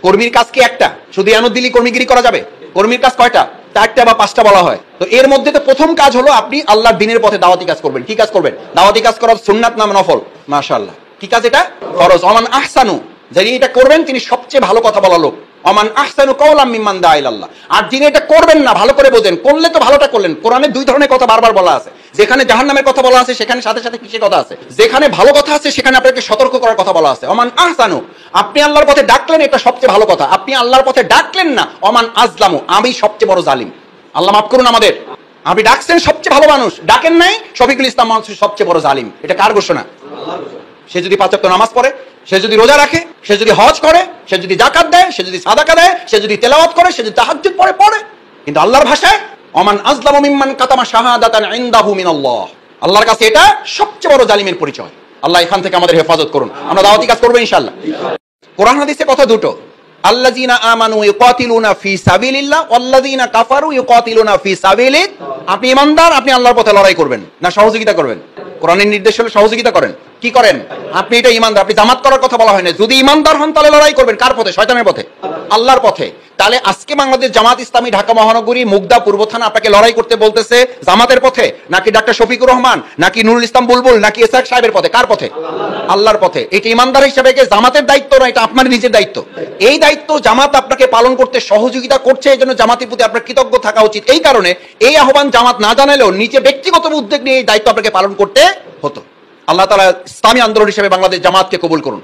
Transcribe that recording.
কর্মীর কাজ কি একটা? শুধু ইয়ানুদ দিলি কর্মীগিরি করা যাবে? কর্মীর কাজ কয়টা? 4টা বা 5টা বলা হয়। তো এর মধ্যে তো প্রথম কাজ হলো আপনি আল্লাহর দ্বীনের পথে দাওয়াতি কাজ করবেন। কি কাজ করবেন? দাওয়াতি কাজ করা সুন্নাত না নফল? মাশাআল্লাহ। কি কাজ এটা? ফরজ। ওমান আহসানু, যিনি এটা করবেন তিনি সবচেয়ে ভালো কথা বলা লোক। ওমান আহসানু কাওলাম মিম্মান দাআ ইলাল্লাহ। আর যিনি এটা করবেন না, ভালো করে বোঝেন, করলে তো ভালোটা করলেন। কোরআনে 2 ধরনের কথা বারবার বলা আছে। যেখানে জাহান্নামের কথা বলা আছে সেখানে সাথে সাথে কিসের কথা আছে? যেখানে ভালো কথা আছে সেখানে আপনাকে সতর্ক করার কথা বলা আছে। ওমান আহসানু, আপনি আল্লাহর পথে ডাকলেন, এটা সবচেয়ে ভালো কথা। আপনি আল্লাহর পথে ডাকলেন না, ওমান আজলামু, আমি সবচেয়ে বড় জালিম। আল্লাহ মাফ করুন আমাদের। আপনি ডাকছেন সবচেয়ে ভালো মানুষ, ডাকেন নাই শফিকুল ইসলাম মানুষ সবচেয়ে বড় জালিম। এটা কার ঘোষণা? সে যদি 5 ওয়াক্ত নামাজ পড়ে, সে যদি রোজা রাখে, সে যদি হজ করে, সে যদি যাকাত দেয়, সে যদি সাদাকা দেয়, সে যদি তেলাওয়াত করে, সে যদি তাহাজ্জুদ পড়ে, কিন্তু আল্লাহর ভাষায় ওমান আজলামু মিম্মান কাতামা শাহাদাতান ইনদাহু মিনাল্লাহ, আল্লাহর কাছে এটা সবচেয়ে বড় জালিমের পরিচয়। আল্লাহ এখান থেকে আমাদের হেফাজত করুন। আমরা দাওয়াতি কাজ করব ইনশাআল্লাহ। কোরআন হাদিসে কথা দুটো, আল্লাযীনা আমানু ইউকাতিলুনা ফি সাবিলিল্লাহ ওয়াল্লাযীনা কাফারু ইউকাতিলুনা ফি সাবিলিত। আপনি ঈমানদার, আপনি আল্লাহর পথে লড়াই করবেন না সহযোগিতা করবেন? কোরআনের নির্দেশ হলো সহযোগিতা করেন। কি করেন? আপনি এটা ঈমানদার, আপনি জামাত করার কথা বলা হয় না। যদি ঈমানদার হন তাহলে লড়াই করবেন কার পথে? শয়তানের পথে? আল্লাহর পথে। তাহলে আজকে বাংলাদেশ জামাত ইসলামী ঢাকা মহানগরী মুগদা পূর্ব থানা আপনাকে লড়াই করতে বলতেছে জামাতের পথে, নাকি ডাক্তার শফিকুর রহমান, নাকি নুরুল ইসলাম বুলবুল, নাকি এসআক সাহেবের পথে? কার পথে? আল্লাহর পথে। এটা ঈমানদার হিসেবে জামাতের দায়িত্ব না, এটা আপনার নিজের দায়িত্ব। এই দায়িত্ব জামাত আপনাকে পালন করতে সহযোগিতা করছে, এই জন্য জামাতের প্রতি আপনার কৃতজ্ঞ থাকা উচিত। এই কারণে এই আহ্বান জামাত না জানালেও নিজে ব্যক্তিগত উদ্যোগ নিয়ে এই দায়িত্ব আপনাকে পালন করতে হতো। আল্লাহ তাআলা ইসলামী আন্দোলন হিসেবে বাংলাদেশ জামাতকে কবুল করুন।